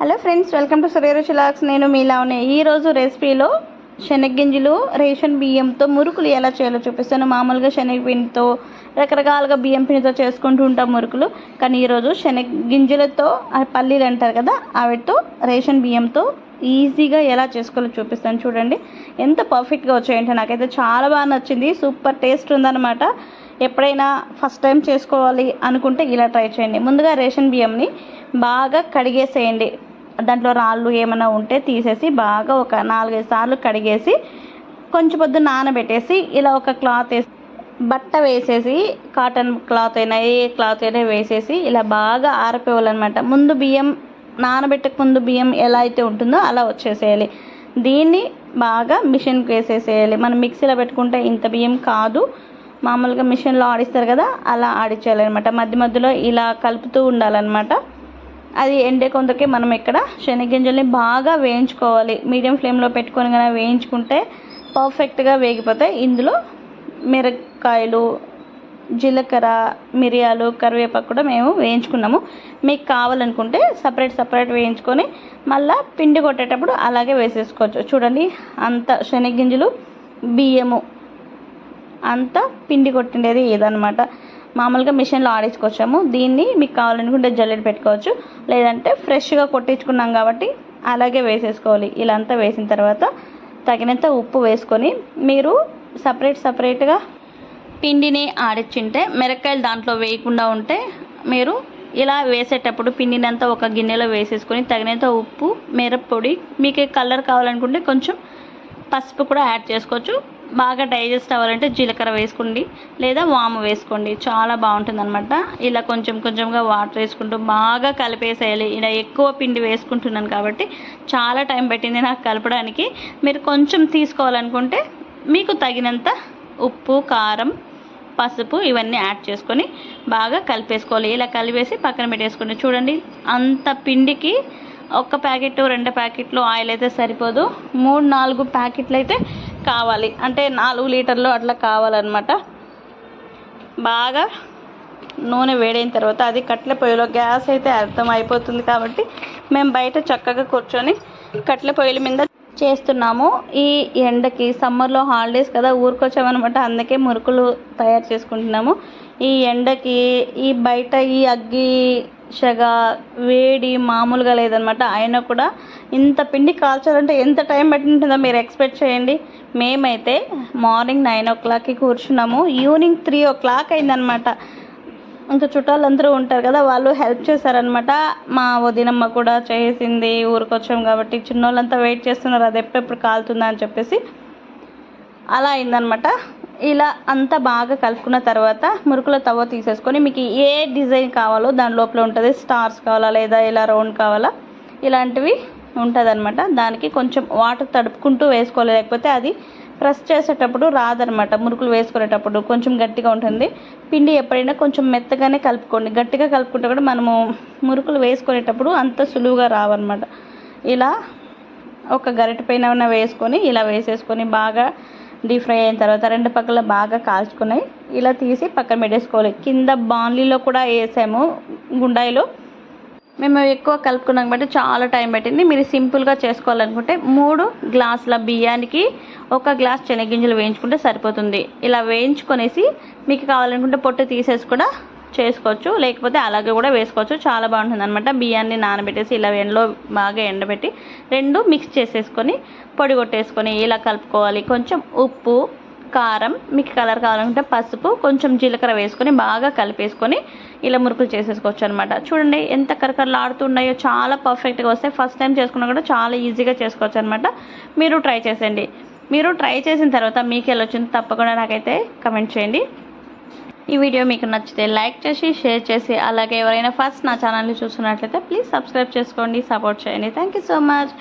Hello friends, welcome to Suresh lakhs. నేను మీలానే ఈరోజు రెసిపీలో శనగగింజలు ration బియ్యంతో మురుకులు ఎలా చేయాలో చూపిస్తాను. మామూలుగా శనగపిండితో రకరకాలుగా బియ్యం పిండితో చేసుకుంటూ ఉంటాం మురుకులు, కానీ ఈరోజు శనగగింజలతో పల్లీలు అంటారు కదా, వాటితో రేషన్ బియ్యంతో ఈజీగా ఎలా చేసుకోవాలో చూపిస్తాను. చూడండి ఎంత పర్ఫెక్ట్గా వచ్చాయంటే నాకైతే చాలా బాగా నచ్చింది. సూపర్ టేస్ట్ ఉందన్నమాట. ఎప్పుడైనా ఫస్ట్ టైం చేసుకోవాలి అనుకుంటే ఇలా ట్రై చేయండి. ముందుగా రేషన్ బియ్యంని బాగా కడిగేసేయండి. దాంట్లో రాళ్ళు ఏమైనా ఉంటే తీసేసి బాగా ఒక 4-5 సార్లు కడిగేసి కొంచెం పొద్దు నానబెట్టేసి ఇలా ఒక క్లాత్ వేసి బట్ట వేసేసి, కాటన్ క్లాత్ అయినా ఏ క్లాత్ అయినా వేసేసి ఇలా బాగా ఆరిపోవాలన్నమాట. ముందు బియ్యం నానబెట్టక ముందు బియ్యం ఎలా అయితే ఉంటుందో అలా వచ్చేసేయాలి. దీన్ని బాగా మిషన్కి వేసేసేయాలి. మనం మిక్సీలో పెట్టుకుంటే ఇంత బియ్యం కాదు, మామూలుగా మిషన్లో ఆడిస్తారు కదా, అలా ఆడించాలన్నమాట. మధ్య మధ్యలో ఇలా కలుపుతూ ఉండాలన్నమాట. అది ఎండే కొందరికి మనం ఇక్కడ శనగగింజల్ని బాగా వేయించుకోవాలి. మీడియం ఫ్లేమ్లో పెట్టుకొని కనుక వేయించుకుంటే పర్ఫెక్ట్గా వేగిపోతాయి. ఇందులో మిరపకాయలు, జీలకర్ర, మిరియాలు, కరివేపాకు కూడా మేము వేయించుకున్నాము. మీకు కావాలనుకుంటే సపరేట్ వేయించుకొని మళ్ళీ పిండి కొట్టేటప్పుడు అలాగే వేసేసుకోవచ్చు. చూడండి, అంత శనగగింజలు బియ్యము అంతా పిండి కొట్టిండేది ఇదనమాట. మామూలుగా మిషన్లో ఆడించుకొచ్చాము. దీన్ని మీకు కావాలనుకుంటే జల్లెడ పెట్టుకోవచ్చు, లేదంటే ఫ్రెష్గా కొట్టించుకున్నాం కాబట్టి అలాగే వేసేసుకోవాలి. ఇలా అంతా వేసిన తర్వాత తగినంత ఉప్పు వేసుకొని మీరు సపరేట్గా పిండిని ఆడించుంటే మిరపకాయలు దాంట్లో వేయకుండా ఉంటే మీరు ఇలా వేసేటప్పుడు పిండిని అంతా ఒక గిన్నెలో వేసేసుకొని తగినంత ఉప్పు, మిరప్పొడి, మీకు కలర్ కావాలనుకుంటే కొంచెం పసుపు కూడా యాడ్ చేసుకోవచ్చు. బాగా డైజెస్ట్ అవ్వాలంటే జీలకర్ర వేసుకోండి, లేదా వాము వేసుకోండి, చాలా బాగుంటుంది అనమాట. ఇలా కొంచెంగా వాటర్ వేసుకుంటూ బాగా కలిపేసేయాలి. ఇలా ఎక్కువ పిండి వేసుకుంటున్నాను కాబట్టి చాలా టైం పట్టింది నాకు కలపడానికి. మీరు కొంచెం తీసుకోవాలనుకుంటే మీకు తగినంత ఉప్పు, కారం, పసుపు ఇవన్నీ యాడ్ చేసుకొని బాగా కలిపేసుకోవాలి. ఇలా కలిపేసి పక్కన పెట్టేసుకోండి. చూడండి, అంత పిండికి 1 ప్యాకెట్ 2 ప్యాకెట్లు ఆయిల్ అయితే సరిపోదు, 3-4 ప్యాకెట్లు అయితే కావాలి. అంటే 4 లీటర్లు అట్లా కావాలన్నమాట. బాగా నూనె వేడైన తర్వాత అది కట్టెల పొయ్యిలో, గ్యాస్ అయితే అర్థం అయిపోతుంది కాబట్టి మేము బయట చక్కగా కూర్చొని కట్టెల పొయ్యిల మీద చేస్తున్నాము. ఈ ఎండకి సమ్మర్లో హాలిడేస్ కదా, ఊరుకొచ్చామన్నమాట. అందుకే మురుకులు తయారు చేసుకుంటున్నాము. ఈ ఎండకి ఈ బయట ఈ అగ్గి షగ వేడి మామూలుగా లేదనమాట. అయినా కూడా ఇంత పిండి కాల్చాలంటే ఎంత టైం పట్టింటుందో మీరు ఎక్స్పెక్ట్ చేయండి. మేమైతే మార్నింగ్ 9 o'clockకి కూర్చున్నాము, ఈవినింగ్ 3 o'clock అయిందనమాట. ఇంకా చుట్టాలందరూ ఉంటారు కదా, వాళ్ళు హెల్ప్ చేశారనమాట. మా వదినమ్మ కూడా చేసింది. ఊరికొచ్చాం కాబట్టి చిన్నోళ్ళంతా వెయిట్ చేస్తున్నారు, అది ఎప్పుడెప్పుడు కాలుతుందా అని చెప్పేసి. అలా అయిందనమాట. ఇలా అంతా బాగా కలుపుకున్న తర్వాత మురుకుల తవ్వ తీసేసుకొని మీకు ఏ డిజైన్ కావాలో దాని లోపల ఉంటుంది. స్టార్స్ కావాలా, లేదా ఇలా రౌండ్ కావాలా, ఇలాంటివి ఉంటుంది అనమాట. దానికి కొంచెం వాటర్ తడుపుకుంటూ వేసుకోవాలి, లేకపోతే అది ప్రెస్ చేసేటప్పుడు రాదనమాట. మురుకులు వేసుకునేటప్పుడు కొంచెం గట్టిగా ఉంటుంది. పిండి ఎప్పుడైనా కొంచెం మెత్తగానే కలుపుకోండి. గట్టిగా కలుపుకుంటే కూడా మనము మురుకులు వేసుకునేటప్పుడు అంత సులువుగా రావన్నమాట. ఇలా ఒక గరిటె పైన వేసుకొని ఇలా వేసేసుకొని బాగా డీప్ ఫ్రై అయిన తర్వాత 2 పక్కల బాగా కాల్చుకున్నాయి ఇలా తీసి పక్కన పెట్టేసుకోవాలి. కింద బాన్లీలో కూడా వేసాము, గుండాయిలో. మేము ఎక్కువ కలుపుకున్నాం కాబట్టి చాలా టైం పట్టింది. మీరు సింపుల్గా చేసుకోవాలనుకుంటే 3 గ్లాసుల బియ్యానికి 1 గ్లాస్ శనగగింజలు వేయించుకుంటే సరిపోతుంది. ఇలా వేయించుకొనేసి మీకు కావాలనుకుంటే పొట్టు తీసేసి కూడా చేసుకోవచ్చు, లేకపోతే అలాగే కూడా వేసుకోవచ్చు. చాలా బాగుంటుంది అనమాట. బియ్యాన్ని నానబెట్టేసి ఇలా ఎండలో బాగా ఎండబెట్టి 2 మిక్స్ చేసేసుకొని పొడి కొట్టేసుకొని ఇలా కలుపుకోవాలి. కొంచెం ఉప్పు, కారం, మీకు కలర్ కావాలనుకుంటే పసుపు, కొంచెం జీలకర్ర వేసుకొని బాగా కలిపేసుకొని ఇలా మురుకులు చేసేసుకోవచ్చు అనమాట. చూడండి ఎంత కరకరలాడుతున్నాయో, చాలా పర్ఫెక్ట్గా వస్తాయి. ఫస్ట్ టైం చేసుకున్నా కూడా చాలా ఈజీగా చేసుకోవచ్చు అనమాట. మీరు ట్రై చేసేయండి. మీరు ట్రై చేసిన తర్వాత మీకు ఎలా వచ్చిందో తప్పకుండా నాకైతే కమెంట్ చేయండి. ఈ వీడియో మీకు నచ్చితే లైక్ చేసి షేర్ చేసి, అలాగే ఎవరైనా ఫస్ట్ నా ఛానల్ని చూస్తున్నట్లయితే ప్లీజ్ సబ్స్క్రైబ్ చేసుకోండి, సపోర్ట్ చేయండి. Thank you so much.